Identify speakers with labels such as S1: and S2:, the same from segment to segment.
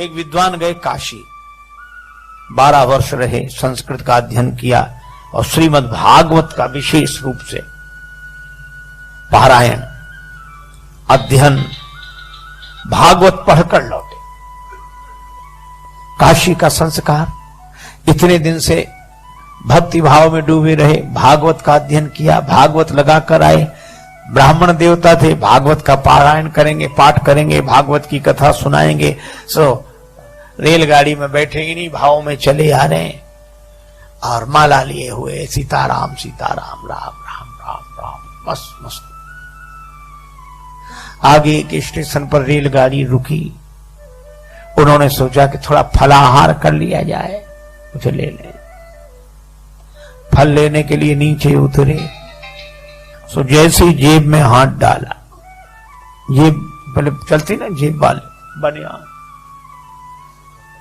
S1: एक विद्वान गए काशी, 12 वर्ष रहे, संस्कृत का अध्ययन किया और श्रीमद् भागवत का विशेष रूप से पारायण अध्ययन भागवत पढ़कर लौटे। काशी का संस्कार, इतने दिन से भक्ति भाव में डूबे रहे, भागवत का अध्ययन किया, भागवत लगाकर आए, ब्राह्मण देवता थे, भागवत का पारायण करेंगे, पाठ करेंगे, भागवत की कथा सुनाएंगे। रेलगाड़ी में बैठे इन्हीं भाव में चले आ रहे हैं और माला लिए हुए सीताराम सीताराम राम राम राम राम, मस्त मस्त। आगे एक स्टेशन पर रेलगाड़ी रुकी, उन्होंने सोचा कि थोड़ा फलाहार कर लिया जाए, उसे ले लें। फल लेने के लिए नीचे उतरे, सो जैसे ही जेब में हाथ डाला, जेब पहले चलती ना जेब वाले बनियान,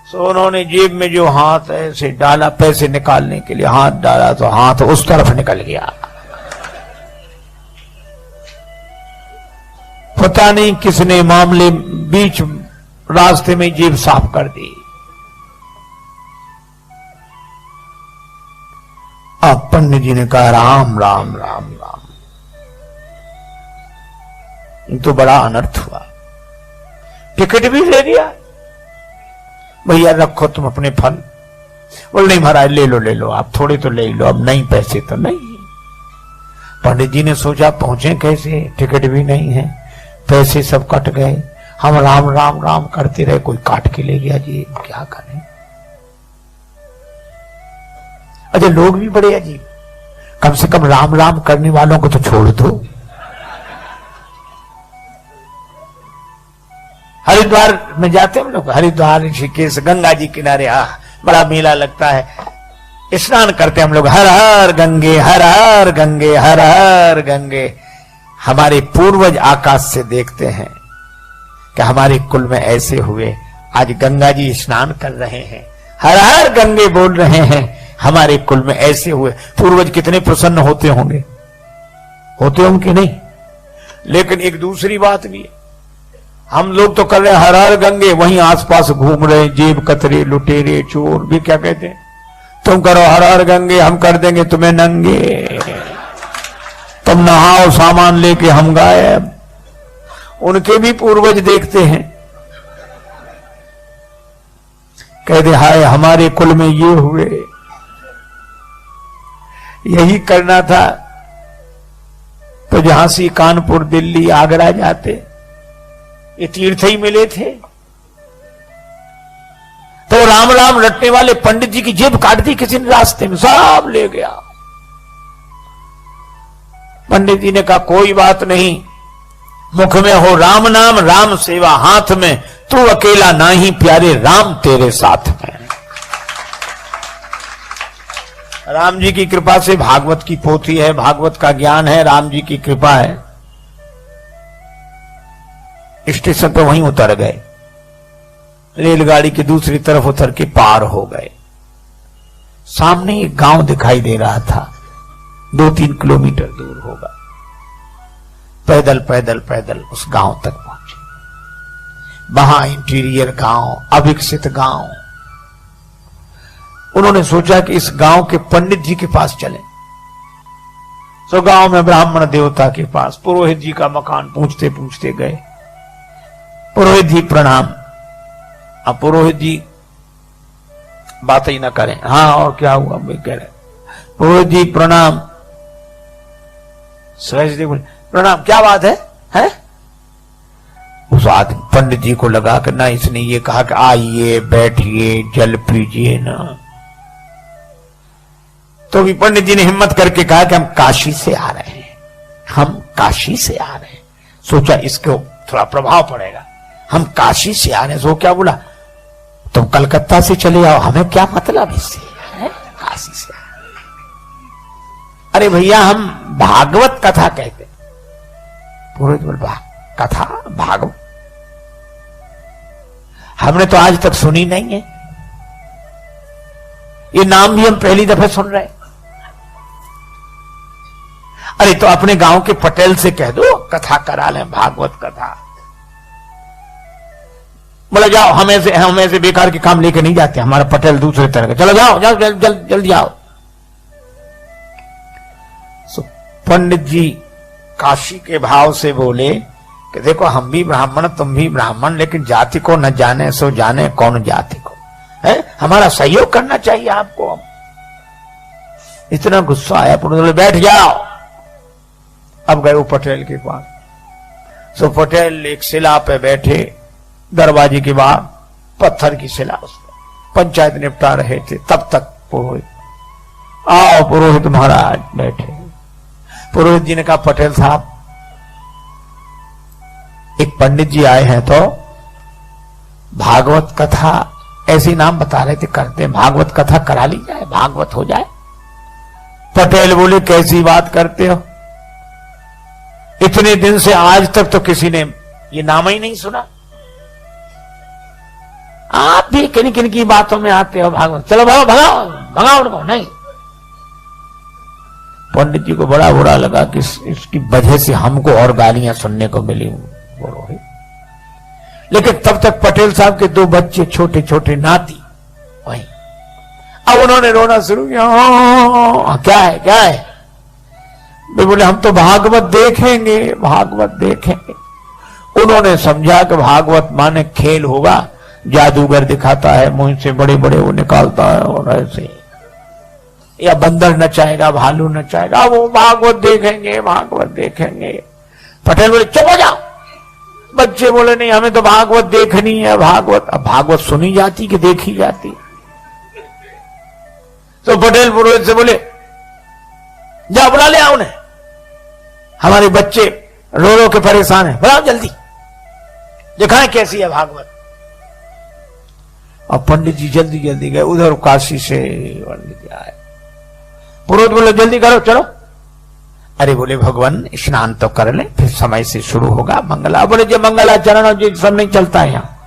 S1: सो उन्होंने जेब में जो हाथ ऐसे डाला, पैसे निकालने के लिए हाथ डाला तो हाथ उस तरफ निकल गया। पता नहीं किसने मामले बीच रास्ते में जेब साफ कर दी। अब पंडित जी ने कहा राम राम राम राम, तो बड़ा अनर्थ हुआ। टिकट भी ले लिया, भैया रखो तुम अपने फल। बोल नहीं महाराज ले लो आप, थोड़े तो ले लो, अब नहीं पैसे तो नहीं। पंडित जी ने सोचा पहुंचे कैसे, टिकट भी नहीं है, पैसे सब कट गए, हम राम राम राम करते रहे, कोई काट के ले गया जी, क्या करें। अच्छा लोग भी बड़े अजीब, कम से कम राम राम करने वालों को तो छोड़ दो। हरिद्वार में जाते हम लोग, हरिद्वार ऋषिकेश गंगा जी किनारे, बड़ा मेला लगता है, स्नान करते हम लोग, हर हर गंगे हर हर गंगे हर हर गंगे। हमारे पूर्वज आकाश से देखते हैं कि हमारे कुल में ऐसे हुए, आज गंगा जी स्नान कर रहे हैं, हर हर गंगे बोल रहे हैं, हमारे कुल में ऐसे हुए। पूर्वज कितने प्रसन्न होते होंगे कि नहीं। लेकिन एक दूसरी बात भी है, हम लोग तो कर रहे हैं हर हर गंगे, वहीं आसपास घूम रहे हैं जेब कतरे लुटेरे चोर भी, क्या कहते हैं, तुम करो हर हर गंगे, हम कर देंगे तुम्हें नंगे, तुम नहाओ सामान लेके हम गायब। उनके भी पूर्वज देखते हैं, कहते हाय हमारे कुल में ये हुए। यही करना था तो झांसी कानपुर दिल्ली आगरा जाते, ये तीर्थ ही मिले थे। तो राम राम रटने वाले पंडित जी की जेब काट दी किसी ने रास्ते में, सब ले गया। पंडित जी ने कहा कोई बात नहीं, मुख में हो राम नाम राम सेवा हाथ में, तू अकेला नाही प्यारे राम तेरे साथ में। राम जी की कृपा से भागवत की पोथी है, भागवत का ज्ञान है, राम जी की कृपा है। स्टेशन पर वहीं उतर गए, रेलगाड़ी की दूसरी तरफ उतर के पार हो गए। सामने एक गांव दिखाई दे रहा था, 2-3 किलोमीटर दूर होगा। पैदल पैदल पैदल उस गांव तक पहुंचे। वहां इंटीरियर गांव, अविकसित गांव। उन्होंने सोचा कि इस गांव के पंडित जी के पास चले। सो गांव में ब्राह्मण देवता के पास पुरोहित जी का मकान पूछते पूछते गए। पुरोहित जी प्रणाम। अब पुरोहित जी बात ही ना करें, हाँ और क्या हुआ कह रहे, पुरोहित जी प्रणाम। सहज बोले प्रणाम, क्या बात है? उस आदमी पंडित जी को लगा कि ना इसने ये कहा कि आइए बैठिए जल पीजिए ना, तो भी पंडित जी ने हिम्मत करके कहा कि हम काशी से आ रहे हैं, हम काशी से आ रहे हैं। सोचा इसको थोड़ा प्रभाव पड़ेगा, हम काशी से आ रहे हैं। सो क्या बोला, तुम कलकत्ता से चले आओ, हमें क्या मतलब इससे, काशी से। अरे भैया हम भागवत कथा कहते। पुरोहित बोल कथा भागवत हमने तो आज तक सुनी नहीं है, ये नाम भी हम पहली दफे सुन रहे हैं। अरे तो अपने गांव के पटेल से कह दो कथा करा लें, भागवत कथा। बोला जाओ, हमें से बेकार के काम लेके नहीं जाते, हमारा पटेल दूसरे तरह का, चलो जाओ जाओ जल्दी जाओ। पंडित जी काशी के भाव से बोले कि देखो हम भी ब्राह्मण तुम भी ब्राह्मण, लेकिन जाति को न जाने सो जाने कौन जाति को है, हमारा सहयोग करना चाहिए आपको। इतना गुस्सा आया, बोले बैठ जाओ। अब गए वो पटेल के पास। सो पटेल एक शिला पे बैठे, दरवाजे के बाहर पत्थर की शिला, उसमें पंचायत निपटा रहे थे। तब तक पुरोहित, आओ पुरोहित महाराज बैठे। पुरोहित जी ने कहा पटेल साहब, एक पंडित जी आए हैं तो भागवत कथा, ऐसी नाम बता रहे थे करते हैं, भागवत कथा करा ली जाए, भागवत हो जाए। पटेल बोले कैसी बात करते हो, इतने दिन से आज तक तो किसी ने ये नाम ही नहीं सुना, आप भी किन किन की बातों में आते हो भागवत, चलो भगाओ भगाओ भगाओ उनको। नहीं, पंडित जी को बड़ा बुरा लगा कि इसकी वजह से हमको और गालियां सुनने को मिली। लेकिन तब तक पटेल साहब के दो बच्चे छोटे छोटे नाती वहीं, अब उन्होंने रोना शुरू किया। क्या है क्या है? वे बोले हम तो भागवत देखेंगे, भागवत देखेंगे। उन्होंने समझा कि भागवत माने खेल होगा, जादूगर दिखाता है, मुंह से बड़े बड़े वो निकालता है और ऐसे, या बंदर नचाएगा, भालू नचाएगा, वो भागवत देखेंगे, भागवत देखेंगे। पटेल बोले चुप हो जाओ। बच्चे बोले नहीं, हमें तो भागवत देखनी है, भागवत। अब भागवत सुनी जाती कि देखी जाती? तो पटेल पुरोहित से बोले जाओ बुला ले आओ उन्हें, हमारे बच्चे रो रो के परेशान है, बुलाओ जल्दी, दिखाएं कैसी है भागवत। और पंडित जी जल्दी जल्दी गए, उधर काशी से पंडित जी आए। पुरोहित बोले जल्दी करो चलो। अरे बोले भगवान स्नान तो कर ले, फिर समय से शुरू होगा मंगला। बोले जो मंगलाचरण और जो सब नहीं चलता है यहाँ।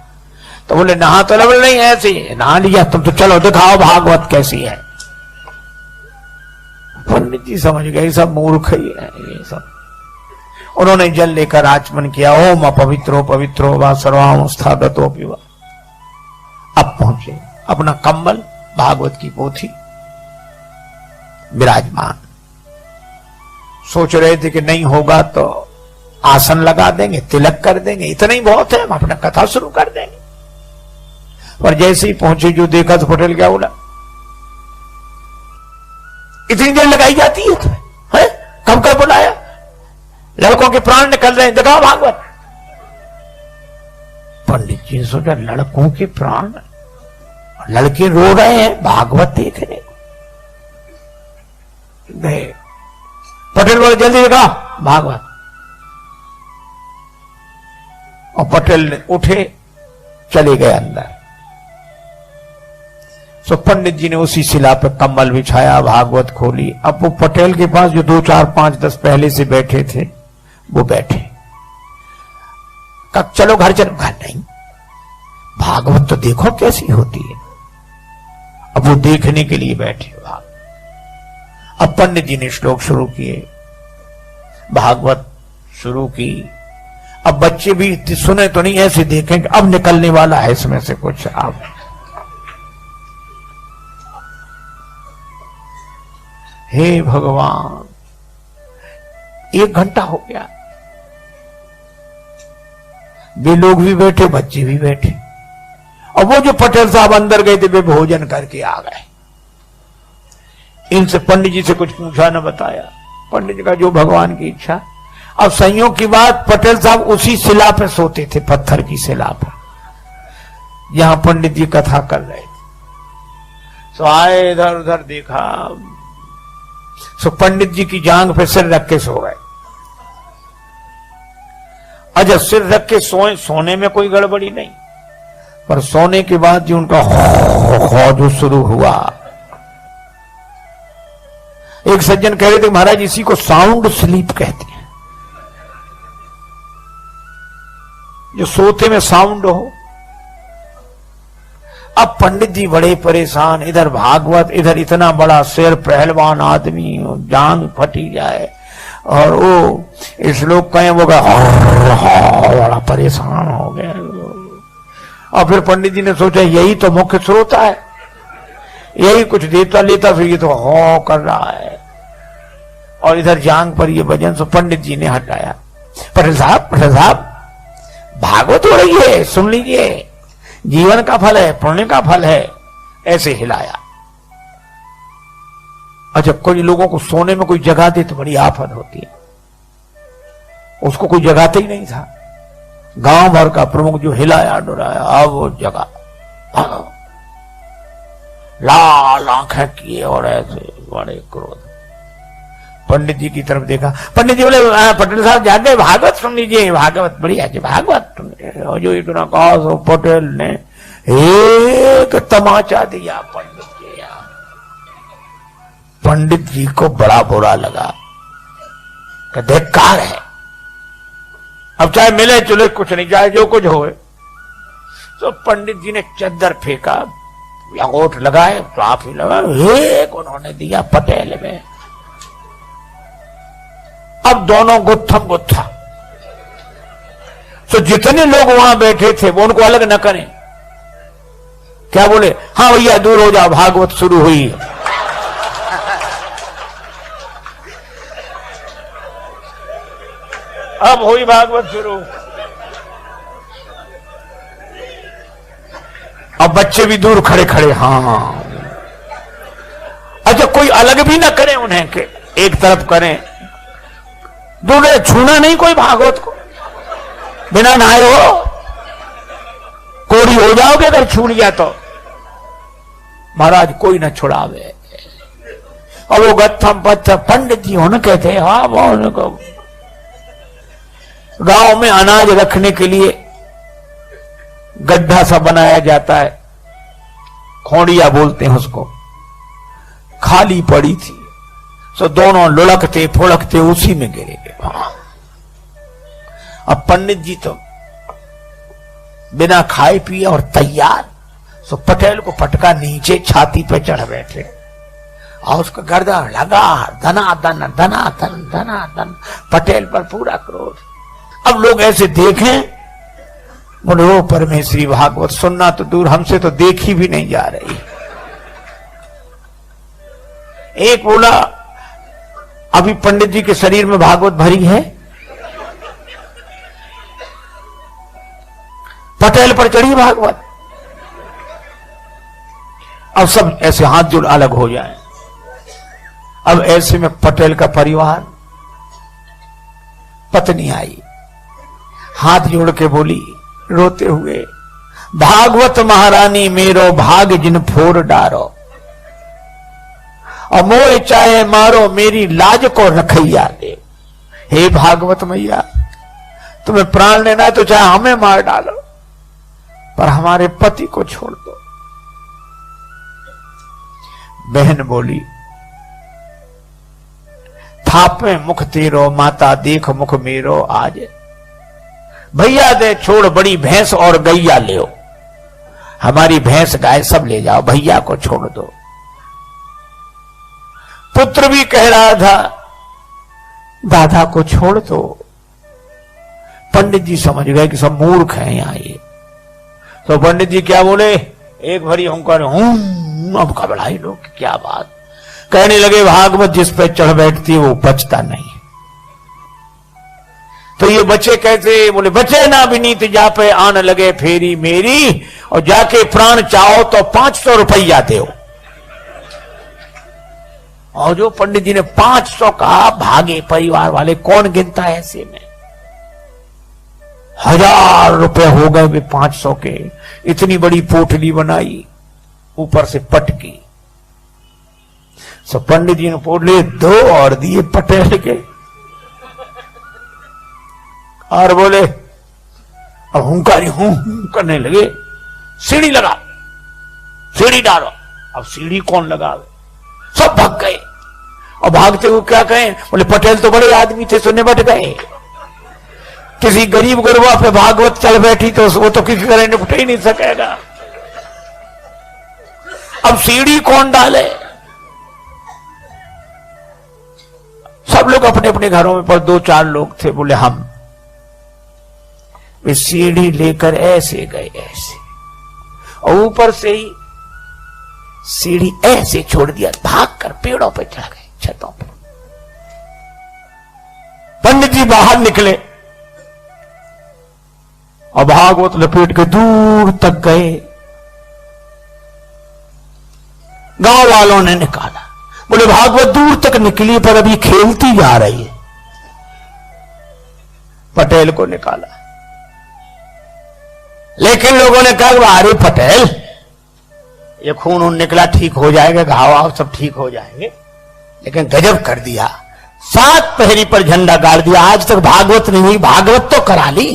S1: तो बोले नहा तो बोले नहीं, ऐसे नहा लिया तुम तो, चलो दिखाओ भागवत कैसी है। पंडित जी समझ गए सब मूर्ख ही है ये सब। उन्होंने जल लेकर आचमन किया, ओम अपवित्रो पवित्रो वा सर्वावस्थागतो पिवा। अब पहुंचे, अपना कंबल भागवत की पोथी विराजमान। सोच रहे थे कि नहीं होगा तो आसन लगा देंगे, तिलक कर देंगे, इतना ही बहुत है, हम अपना कथा शुरू कर देंगे। पर जैसे ही पहुंचे जो देखा तो पटेल क्या बोला, इतनी देर लगाई जाती है तुम्हें, है? कब कब बुलाया, लड़कों के प्राण निकल रहे हैं, दिखाओ भागवत। पंडित जी ने सोचा लड़कों के प्राण, लड़के रो रहे हैं, भागवत देखने को गए। पटेल बोले जल्दी दिखाओ भागवत। और पटेल ने उठे, चले गए अंदर। सो पंडित जी ने उसी शिला पे कम्बल बिछाया, भागवत खोली। अब वो पटेल के पास जो 2 4 5 10 पहले से बैठे थे वो बैठे। कब चलो घर चलो, घर नहीं, भागवत तो देखो कैसी होती है। अब वो देखने के लिए बैठे। अब पंडित जी ने श्लोक शुरू किए, भागवत शुरू की। अब बच्चे भी सुने तो नहीं, ऐसे देखेंगे अब निकलने वाला है इसमें से कुछ। अब हे भगवान, 1 घंटा हो गया, वे लोग भी बैठे, बच्चे भी बैठे। और वो जो पटेल साहब अंदर गए थे वे भोजन करके आ गए। इनसे पंडित जी से कुछ पूछा न बताया, पंडित जी का जो भगवान की इच्छा। अब संयोग की बात, पटेल साहब उसी शिला पे सोते थे, पत्थर की शिला पर, जहां पंडित जी कथा कर रहे थे। सो आए, इधर उधर देखा, सो पंडित जी की जांग पे सिर रख के सो गए। अच्छा, सिर रख के सोए, सोने में कोई गड़बड़ी नहीं, पर सोने के बाद जो उनका जो शुरू हुआ। एक सज्जन कह रहे थे महाराज इसी को साउंड स्लीप कहते हैं, जो सोते में साउंड हो। अब पंडित जी बड़े परेशान, इधर भागवत, इधर इतना बड़ा सिर, पहलवान आदमी, जांग फटी जाए, और वो श्लोक कहें वो बड़ा परेशान हो गया। और फिर पंडित जी ने सोचा यही तो मुख्य स्रोत है, यही कुछ देता लेता, फिर ये तो हो कर रहा है। और इधर जांग पर ये भजन, सो पंडित जी ने हटाया। पटेल साहब भागवत हो रही है, सुन लीजिए, जीवन का फल है, पुण्य का फल है। ऐसे हिलाया। अच्छा, कोई लोगों को सोने में कोई जगा दे तो बड़ी आफत होती है, उसको कोई जगाते ही नहीं था। गांव भर का प्रमुख जो हिलाया डुराया, अब वो जगा, लाल आंखें किए और ऐसे बड़े क्रोध। पंडित जी की तरफ देखा, पंडित जी बोले पटेल साहब जाके भागवत सुन लीजिए, भागवत बढ़िया है, भागवत सुन। जो इतना कहा सो पटेल ने एक तमाचा दिया पंडित जी। पंडित जी को बड़ा बुरा लगा, धिक्कार है, अब चाहे मिले चुले कुछ नहीं, चाहे जो कुछ होए। तो पंडित जी ने चद्दर फेंका, अंगूठ लगाए, साफ ही लगा, एक उन्होंने दिया पटेल में। अब दोनों गुत्थम गुत्था। तो जितने लोग वहां बैठे थे वो उनको अलग न करें, क्या बोले, हाँ भैया दूर हो जाओ, भागवत शुरू हुई है। अब हुई भागवत शुरू। अब बच्चे भी दूर खड़े खड़े, हाँ। अच्छा, कोई अलग भी ना करे उन्हें के एक तरफ करें, दूर छूना नहीं कोई भागवत को, बिना नहाए हो कोड़ी हो जाओगे अगर छू लिया तो। महाराज कोई न छुड़ावे। और वो गत्थम पत्थर पंडित जी होने कहते, हाँ वो उनको गांव में अनाज रखने के लिए गड्ढा सा बनाया जाता है, खोड़िया बोलते हैं उसको, खाली पड़ी थी। सो दोनों लुढ़कते फुड़कते उसी में गिरे गए। अब पंडित जी तो बिना खाए पिए और तैयार, सो पटेल को पटका, नीचे छाती पे चढ़ बैठे और उसका गर्दन लगा, धनाधन धनाधन धनाधन, पटेल पर पूरा क्रोध। अब लोग ऐसे देखें, बोले ओ परमेश्वरी, भागवत सुनना तो दूर, हमसे तो देखी भी नहीं जा रही। एक बोला, अभी पंडित जी के शरीर में भागवत भरी है, पटेल पर चढ़ी भागवत। अब सब ऐसे हाथ जोड़ अलग हो जाए। अब ऐसे में पटेल का परिवार, पत्नी आई, हाथ जोड़ के बोली रोते हुए, भागवत महारानी मेरो भाग जिन फोर डारो, और मोह चाहे मारो मेरी लाज को रखैया दे। हे भागवत मैया, तुम्हें प्राण लेना है तो चाहे हमें मार डालो, पर हमारे पति को छोड़ दो। बहन बोली, थापे मुख तेरो माता देख मुख मेरो आज, भैया दे छोड़ बड़ी भैंस और गैया ले, हमारी भैंस गाय सब ले जाओ, भैया को छोड़ दो। पुत्र भी कह रहा था दादा को छोड़ दो। पंडित जी समझ गए कि सब मूर्ख हैं यहां ये। तो पंडित जी क्या बोले, एक भरी हुंकार, अब घबराई लोग, क्या बात। कहने लगे, भागवत जिस पे चढ़ बैठती है वो बचता नहीं। तो ये बचे कैसे, बोले बचे ना विनीत जा पे आन लगे फेरी मेरी, और जाके प्राण चाहो तो 500 रुपया दो। और जो पंडित जी ने 500 कहा, भागे परिवार वाले। कौन गिनता है ऐसे में, 1000 रुपए हो गए वे 500 के। इतनी बड़ी पोटली बनाई, ऊपर से पटकी। सो पंडित जी ने पोटली 2 और दिए पटेल के, और बोले, अब हुंकारी हूं करने लगे, सीढ़ी लगा, सीढ़ी डालो। अब सीढ़ी कौन लगावे, सब भाग गए। और भागते हुए क्या कहें, बोले पटेल तो बड़े आदमी थे, सुनने बैठ गए। किसी गरीब गुरबा पे भागवत चल बैठी तो वो तो किसी तरह निपट ही नहीं सकेगा। अब सीढ़ी कौन डाले, सब लोग अपने अपने घरों में, पर 2-4 लोग थे, बोले हम। वे सीढ़ी लेकर ऐसे गए, ऐसे और ऊपर से ही सीढ़ी ऐसे छोड़ दिया, भागकर पेड़ों पे चढ़ गए, छतों पे। पंडित जी बाहर निकले और भागवत लपेट के दूर तक गए। गांव वालों ने निकाला, बोले भागवत दूर तक निकली पर अभी खेलती जा रही है। पटेल को निकाला, लेकिन लोगों ने कहा अरे पटेल, ये खून उन निकला, ठीक हो जाएगा, घाव सब ठीक हो जाएंगे। लेकिन गजब कर दिया, 7 पहरी पर झंडा गाड़ दिया। आज तक भागवत नहीं हुई, भागवत तो करा ली।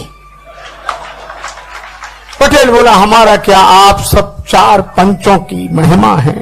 S1: पटेल बोला हमारा क्या, आप सब 4 पंचों की महिमा है।